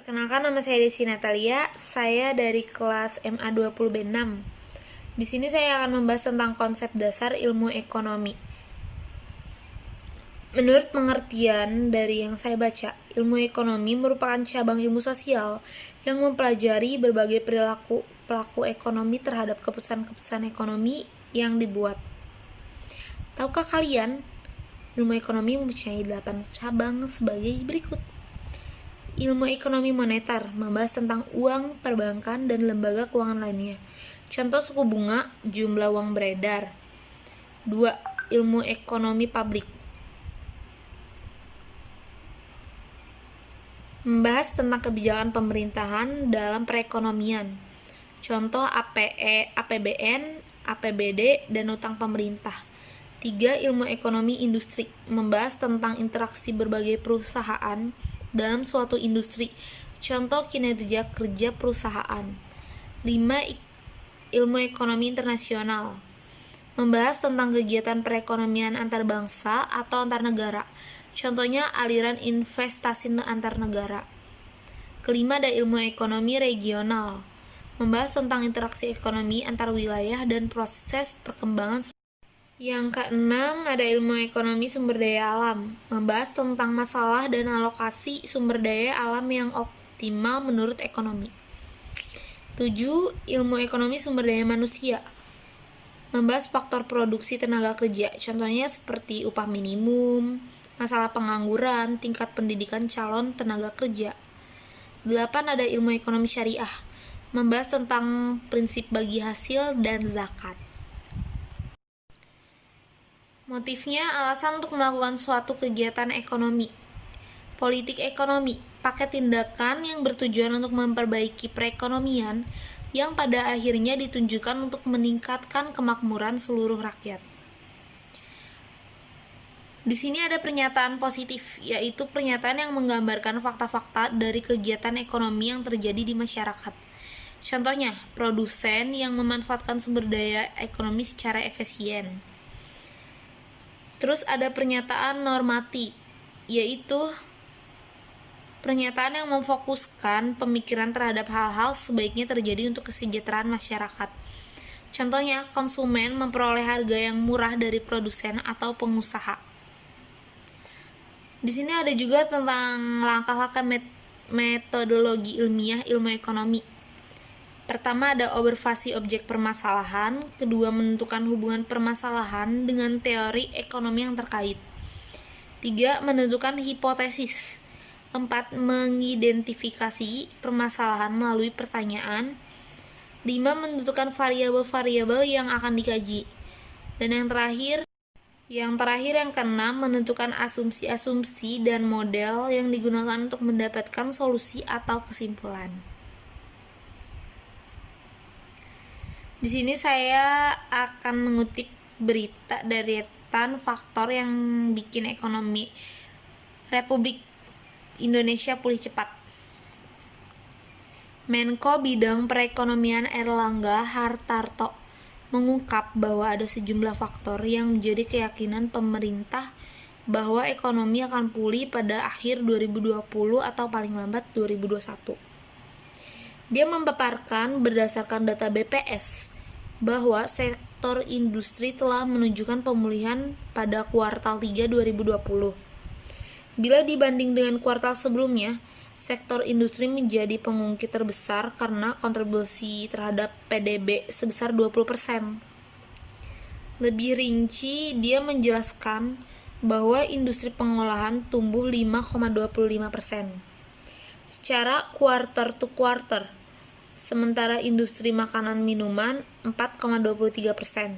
Perkenalkan, nama saya Desi Natalia, saya dari kelas MA 20B6. Di sini saya akan membahas tentang konsep dasar ilmu ekonomi. Menurut pengertian dari yang saya baca, ilmu ekonomi merupakan cabang ilmu sosial yang mempelajari berbagai perilaku pelaku ekonomi terhadap keputusan-keputusan ekonomi yang dibuat. Tahukah kalian, ilmu ekonomi mempunyai 8 cabang sebagai berikut. Ilmu ekonomi moneter membahas tentang uang, perbankan, dan lembaga keuangan lainnya. Contoh suku bunga, jumlah uang beredar. 2. Ilmu ekonomi publik membahas tentang kebijakan pemerintahan dalam perekonomian. Contoh APBN, APBD, dan utang pemerintah. 3. Ilmu ekonomi industri membahas tentang interaksi berbagai perusahaan dalam suatu industri, contoh kinerja kerja perusahaan. 5. Ilmu ekonomi internasional membahas tentang kegiatan perekonomian antar bangsa atau antar negara, contohnya aliran investasi antar negara. Kelima, ada ilmu ekonomi regional membahas tentang interaksi ekonomi antar wilayah dan proses perkembangan. Yang keenam, ada ilmu ekonomi sumber daya alam, membahas tentang masalah dan alokasi sumber daya alam yang optimal menurut ekonomi. 7. Ilmu ekonomi sumber daya manusia, membahas faktor produksi tenaga kerja, contohnya seperti upah minimum, masalah pengangguran, tingkat pendidikan calon tenaga kerja. 8. Ada ilmu ekonomi syariah, membahas tentang prinsip bagi hasil dan zakat. Motifnya, alasan untuk melakukan suatu kegiatan ekonomi. Politik ekonomi, paket tindakan yang bertujuan untuk memperbaiki perekonomian yang pada akhirnya ditunjukkan untuk meningkatkan kemakmuran seluruh rakyat. Di sini ada pernyataan positif, yaitu pernyataan yang menggambarkan fakta-fakta dari kegiatan ekonomi yang terjadi di masyarakat. Contohnya, produsen yang memanfaatkan sumber daya ekonomi secara efisien. Terus ada pernyataan normatif, yaitu pernyataan yang memfokuskan pemikiran terhadap hal-hal sebaiknya terjadi untuk kesejahteraan masyarakat. Contohnya, konsumen memperoleh harga yang murah dari produsen atau pengusaha. Di sini ada juga tentang langkah-langkah metodologi ilmiah ilmu ekonomi. Pertama, ada observasi objek permasalahan. Kedua, menentukan hubungan permasalahan dengan teori ekonomi yang terkait. 3. Menentukan hipotesis. 4. Mengidentifikasi permasalahan melalui pertanyaan. 5. Menentukan variabel-variabel yang akan dikaji. Dan yang terakhir yang keenam, menentukan asumsi-asumsi dan model yang digunakan untuk mendapatkan solusi atau kesimpulan. Di sini saya akan mengutip berita deretan faktor yang bikin ekonomi Republik Indonesia pulih cepat. Menko Bidang Perekonomian Erlangga Hartarto mengungkap bahwa ada sejumlah faktor yang menjadi keyakinan pemerintah bahwa ekonomi akan pulih pada akhir 2020 atau paling lambat 2021. Dia memaparkan berdasarkan data BPS bahwa sektor industri telah menunjukkan pemulihan pada kuartal 3 2020. Bila dibanding dengan kuartal sebelumnya, sektor industri menjadi pengungkit terbesar karena kontribusi terhadap PDB sebesar 20%. Lebih rinci, dia menjelaskan bahwa industri pengolahan tumbuh 5,25% secara quarter to quarter, sementara industri makanan minuman 4,23%.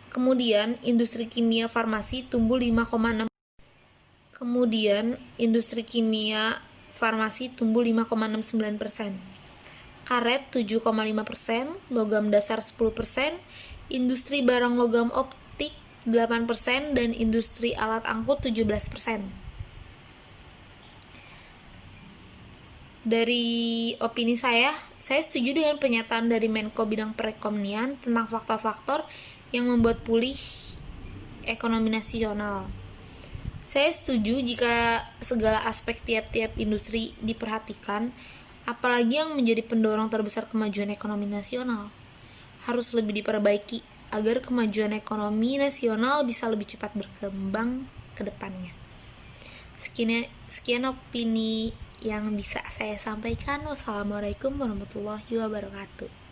Kemudian industri kimia farmasi tumbuh 5,6%. Karet 7,5%, logam dasar 10%, industri barang logam optik 8%, dan industri alat angkut 17%. Dari opini saya setuju dengan pernyataan dari Menko Bidang Perekonomian tentang faktor-faktor yang membuat pulih ekonomi nasional. Saya setuju jika segala aspek tiap-tiap industri diperhatikan, apalagi yang menjadi pendorong terbesar kemajuan ekonomi nasional, harus lebih diperbaiki agar kemajuan ekonomi nasional bisa lebih cepat berkembang ke depannya. Sekian opini yang bisa saya sampaikan. Wassalamualaikum warahmatullahi wabarakatuh.